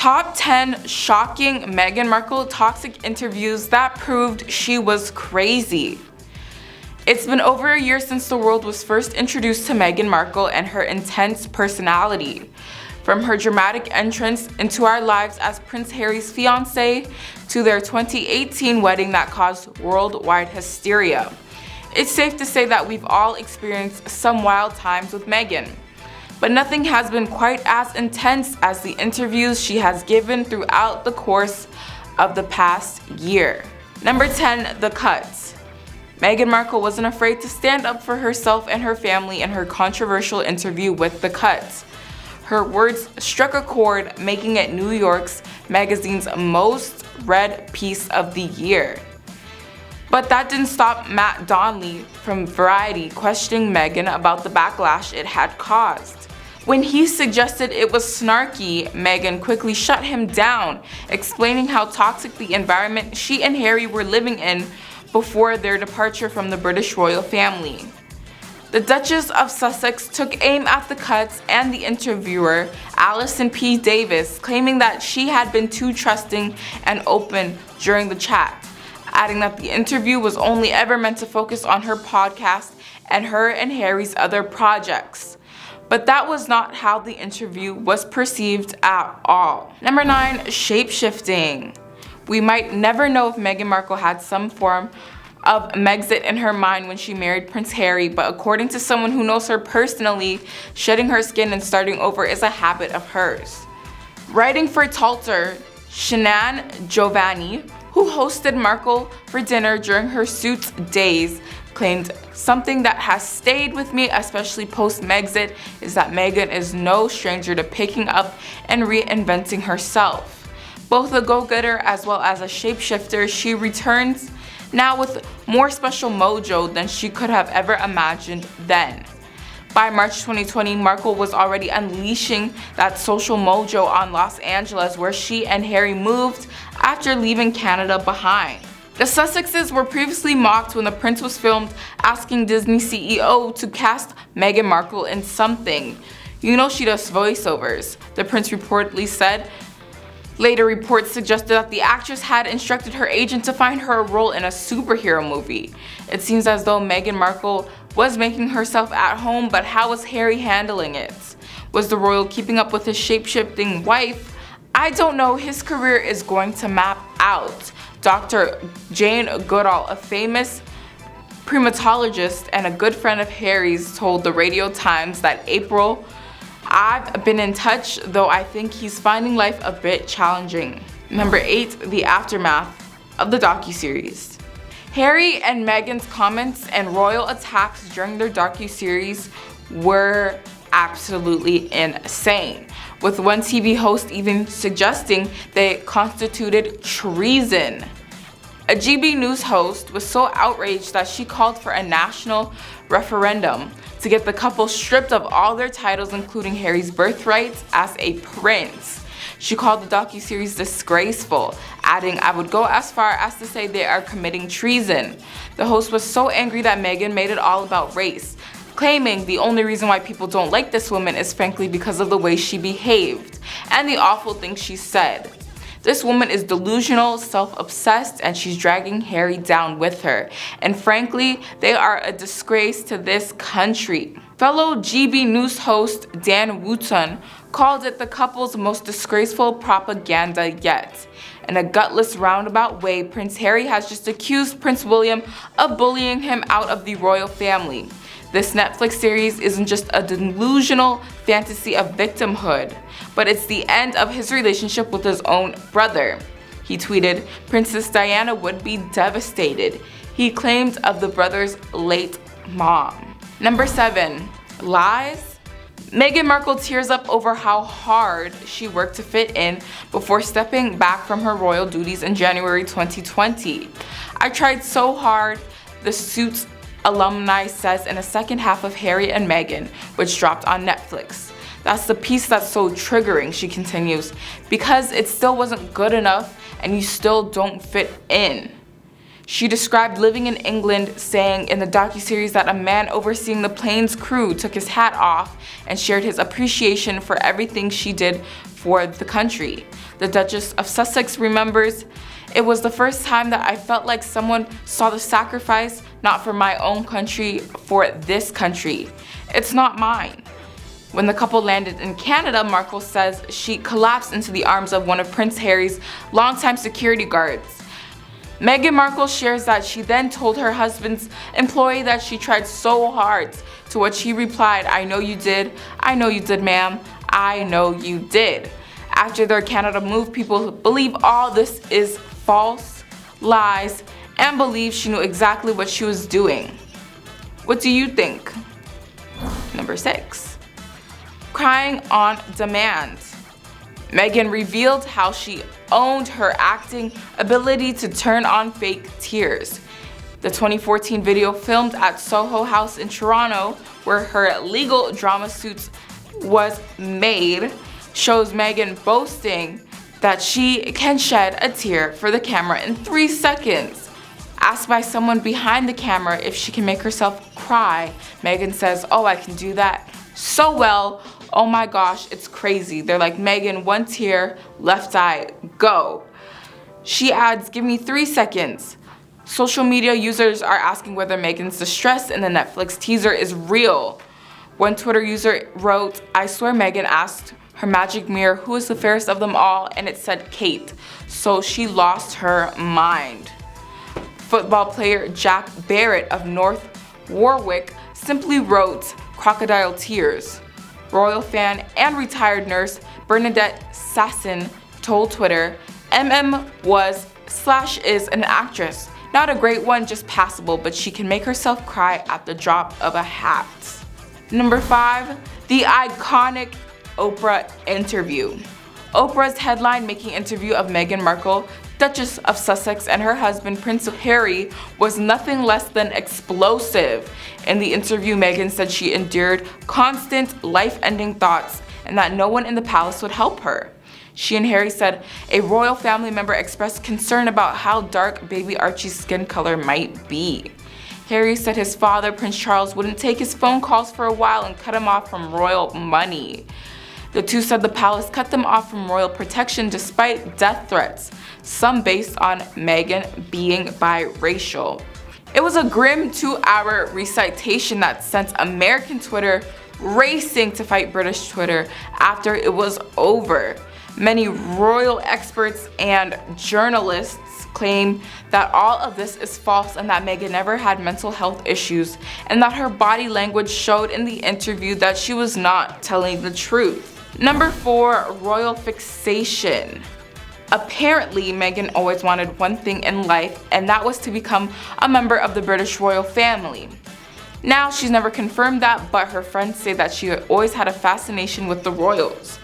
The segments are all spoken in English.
Top 10 shocking Meghan Markle toxic interviews that proved she was crazy. It's been over a year since the world was first introduced to Meghan Markle and her intense personality. From her dramatic entrance into our lives as Prince Harry's fiancée to their 2018 wedding that caused worldwide hysteria. It's safe to say that we've all experienced some wild times with Meghan. But nothing has been quite as intense as the interviews she has given throughout the course of the past year. Number 10, the cuts. Meghan Markle wasn't afraid to stand up for herself and her family in her controversial interview with The Cut. Her words struck a chord, making it New York's magazine's most read piece of the year. But that didn't stop Matt Donnelly from Variety questioning Meghan about the backlash it had caused. When he suggested it was snarky, Meghan quickly shut him down, explaining how toxic the environment she and Harry were living in before their departure from the British royal family. The Duchess of Sussex took aim at The Cuts and the interviewer, Alison P. Davis, claiming that she had been too trusting and open during the chat, adding that the interview was only ever meant to focus on her podcast and her and Harry's other projects. But that was not how the interview was perceived at all. Number 9, shapeshifting. We might never know if Meghan Markle had some form of Megxit in her mind when she married Prince Harry, but according to someone who knows her personally, shedding her skin and starting over is a habit of hers. Writing for Talter, Shanann Giovanni, who hosted Markle for dinner during her Suits days, claimed, "Something that has stayed with me, especially post-Megxit, is that Meghan is no stranger to picking up and reinventing herself. Both a go-getter as well as a shapeshifter, she returns now with more special mojo than she could have ever imagined then." By March 2020, Markle was already unleashing that social mojo on Los Angeles, where she and Harry moved after leaving Canada behind. The Sussexes were previously mocked when the prince was filmed asking Disney CEO to cast Meghan Markle in something. "You know she does voiceovers," the prince reportedly said. Later reports suggested that the actress had instructed her agent to find her a role in a superhero movie. It seems as though Meghan Markle was making herself at home, but how was Harry handling it? Was the royal keeping up with his shape-shifting wife? I don't know. His career is going to map out. Dr. Jane Goodall, a famous primatologist and a good friend of Harry's, told the Radio Times that April, "I've been in touch, though I think he's finding life a bit challenging." Number 8, the aftermath of the docuseries. Harry and Meghan's comments and royal attacks during their docuseries were absolutely insane, with one TV host even suggesting they constituted treason. A GB News host was so outraged that she called for a national referendum to get the couple stripped of all their titles, including Harry's birthright as a prince. She called the docuseries disgraceful, adding, "I would go as far as to say they are committing treason." The host was so angry that Meghan made it all about race, claiming the only reason why people don't like this woman is frankly because of the way she behaved and the awful things she said. This woman is delusional, self-obsessed, and she's dragging Harry down with her. And frankly, they are a disgrace to this country. Fellow GB News host Dan Wootton called it the couple's most disgraceful propaganda yet. In a gutless roundabout way, Prince Harry has just accused Prince William of bullying him out of the royal family. This Netflix series isn't just a delusional fantasy of victimhood, but it's the end of his relationship with his own brother. He tweeted, "Princess Diana would be devastated," he claimed of the brother's late mom. Number 7, lies. Meghan Markle tears up over how hard she worked to fit in before stepping back from her royal duties in January 2020. "I tried so hard," the Suits alumni says in the second half of Harry and Meghan, which dropped on Netflix. "That's the piece that's so triggering," she continues, "because it still wasn't good enough and you still don't fit in." She described living in England, saying in the docuseries that a man overseeing the plane's crew took his hat off and shared his appreciation for everything she did for the country. The Duchess of Sussex remembers, "It was the first time that I felt like someone saw the sacrifice, not for my own country, for this country. It's not mine." When the couple landed in Canada, Markle says she collapsed into the arms of one of Prince Harry's longtime security guards. Meghan Markle shares that she then told her husband's employee that she tried so hard, to which he replied, "I know you did. I know you did, ma'am. I know you did." After their Canada move, people believe all this is false, lies, and believe she knew exactly what she was doing. What do you think? Number 6. Crying on demand. Meghan revealed how she owned her acting ability to turn on fake tears. The 2014 video filmed at Soho House in Toronto, where her legal drama suit was made, shows Meghan boasting that she can shed a tear for the camera in 3 seconds. Asked by someone behind the camera if she can make herself cry, Meghan says, "Oh, I can do that so well. Oh my gosh, it's crazy." They're like, "Meghan, 1 tear, left eye, go." She adds, "Give me 3 seconds." Social media users are asking whether Meghan's distress in the Netflix teaser is real. One Twitter user wrote, "I swear Meghan asked her magic mirror who is the fairest of them all, and it said Kate, so she lost her mind." Football player Jack Barrett of North Warwick simply wrote, "Crocodile tears." Royal fan and retired nurse Bernadette Sasson told Twitter, "MM was/is an actress. Not a great one, just passable, but she can make herself cry at the drop of a hat." Number 5, the iconic Oprah interview. Oprah's headline-making interview of Meghan Markle, Duchess of Sussex, and her husband Prince Harry was nothing less than explosive. In the interview, Meghan said she endured constant life-ending thoughts and that no one in the palace would help her. She and Harry said a royal family member expressed concern about how dark baby Archie's skin color might be. Harry said his father, Prince Charles, wouldn't take his phone calls for a while and cut him off from royal money. The two said the palace cut them off from royal protection despite death threats, some based on Meghan being biracial. It was a grim 2-hour recitation that sent American Twitter racing to fight British Twitter after it was over. Many royal experts and journalists claim that all of this is false and that Meghan never had mental health issues and that her body language showed in the interview that she was not telling the truth. Number 4, royal fixation. Apparently, Meghan always wanted one thing in life, and that was to become a member of the British royal family. Now, she's never confirmed that, but her friends say that she always had a fascination with the royals.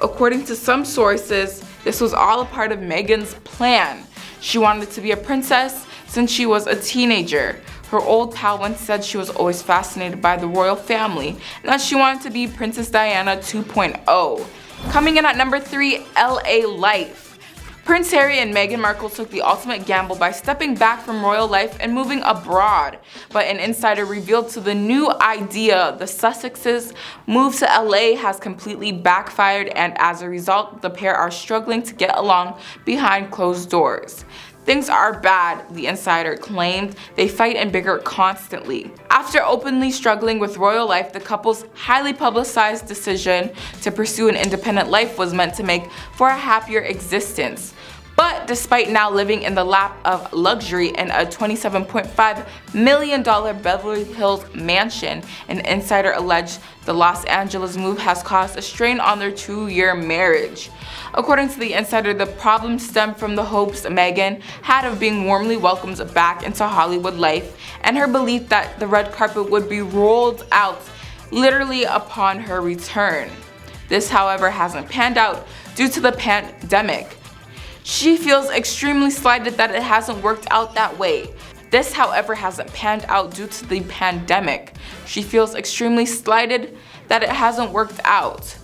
According to some sources, this was all a part of Meghan's plan. She wanted to be a princess since she was a teenager. Her old pal once said she was always fascinated by the royal family and that she wanted to be Princess Diana 2.0. Coming in at number 3, LA life. Prince Harry and Meghan Markle took the ultimate gamble by stepping back from royal life and moving abroad. But an insider revealed to the new idea the Sussexes' move to LA has completely backfired, and as a result, the pair are struggling to get along behind closed doors. Things are bad, the insider claimed. They fight and bicker constantly. After openly struggling with royal life, the couple's highly publicized decision to pursue an independent life was meant to make for a happier existence. But despite now living in the lap of luxury in a $27.5 million Beverly Hills mansion, an insider alleged the Los Angeles move has caused a strain on their 2-year marriage. According to the insider, the problem stemmed from the hopes Meghan had of being warmly welcomed back into Hollywood life and her belief that the red carpet would be rolled out literally upon her return. This, however, hasn't panned out due to the pandemic. She feels extremely slighted that it hasn't worked out that way. This, however, hasn't panned out due to the pandemic. She feels extremely slighted that it hasn't worked out.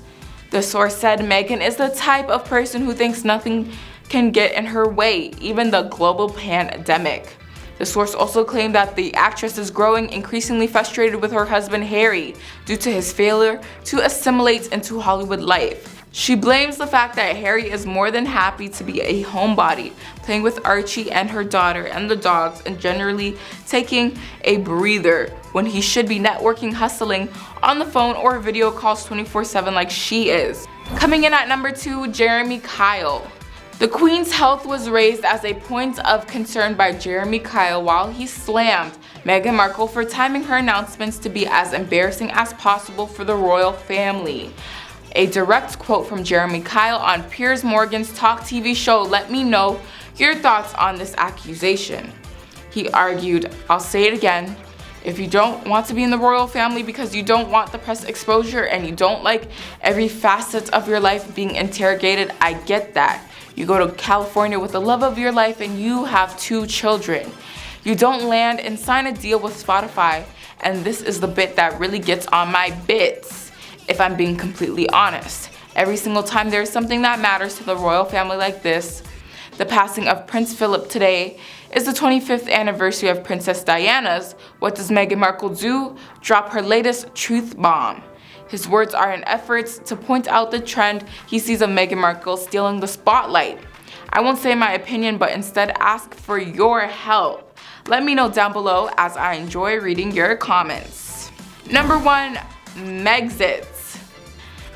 The source said Meghan is the type of person who thinks nothing can get in her way, even the global pandemic. The source also claimed that the actress is growing increasingly frustrated with her husband Harry due to his failure to assimilate into Hollywood life. She blames the fact that Harry is more than happy to be a homebody, playing with Archie and her daughter and the dogs, and generally taking a breather when he should be networking, hustling on the phone or video calls 24/7 like she is. Coming in at number 2, Jeremy Kyle. The Queen's health was raised as a point of concern by Jeremy Kyle while he slammed Meghan Markle for timing her announcements to be as embarrassing as possible for the royal family. A direct quote from Jeremy Kyle on Piers Morgan's Talk TV show let me know your thoughts on this accusation. He argued, I'll say it again, if you don't want to be in the royal family because you don't want the press exposure and you don't like every facet of your life being interrogated, I get that. You go to California with the love of your life and you have 2 children. You don't land and sign a deal with Spotify, and this is the bit that really gets on my bits, if I'm being completely honest. Every single time there's something that matters to the royal family like this, the passing of Prince Philip today is the 25th anniversary of Princess Diana's. What does Meghan Markle do? Drop her latest truth bomb. His words are in efforts to point out the trend he sees of Meghan Markle stealing the spotlight. I won't say my opinion, but instead ask for your help. Let me know down below as I enjoy reading your comments. Number 1, Megxit.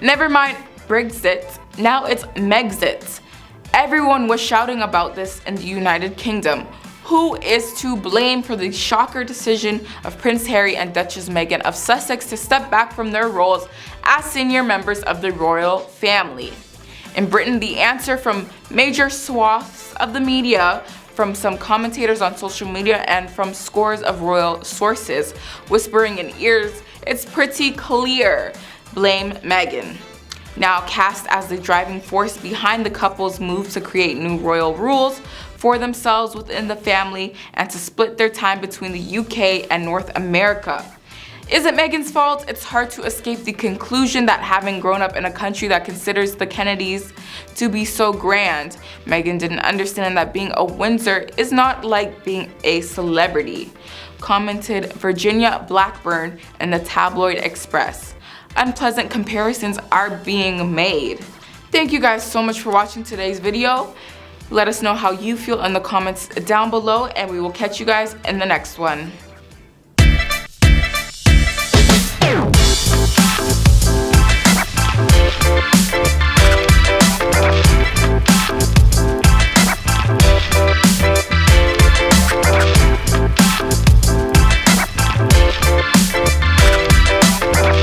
Never mind Brexit, now it's Megxit. Everyone was shouting about this in the United Kingdom. Who is to blame for the shocker decision of Prince Harry and Duchess Meghan of Sussex to step back from their roles as senior members of the royal family? In Britain, the answer from major swaths of the media, from some commentators on social media, and from scores of royal sources whispering in ears, it's pretty clear. Blame Meghan. Now cast as the driving force behind the couple's move to create new royal rules for themselves within the family and to split their time between the UK and North America. Is it Meghan's fault? It's hard to escape the conclusion that having grown up in a country that considers the Kennedys to be so grand, Meghan didn't understand that being a Windsor is not like being a celebrity, commented Virginia Blackburn in the Tabloid Express. Unpleasant comparisons are being made. Thank you guys so much for watching today's video. Let us know how you feel in the comments down below, and we will catch you guys in the next one.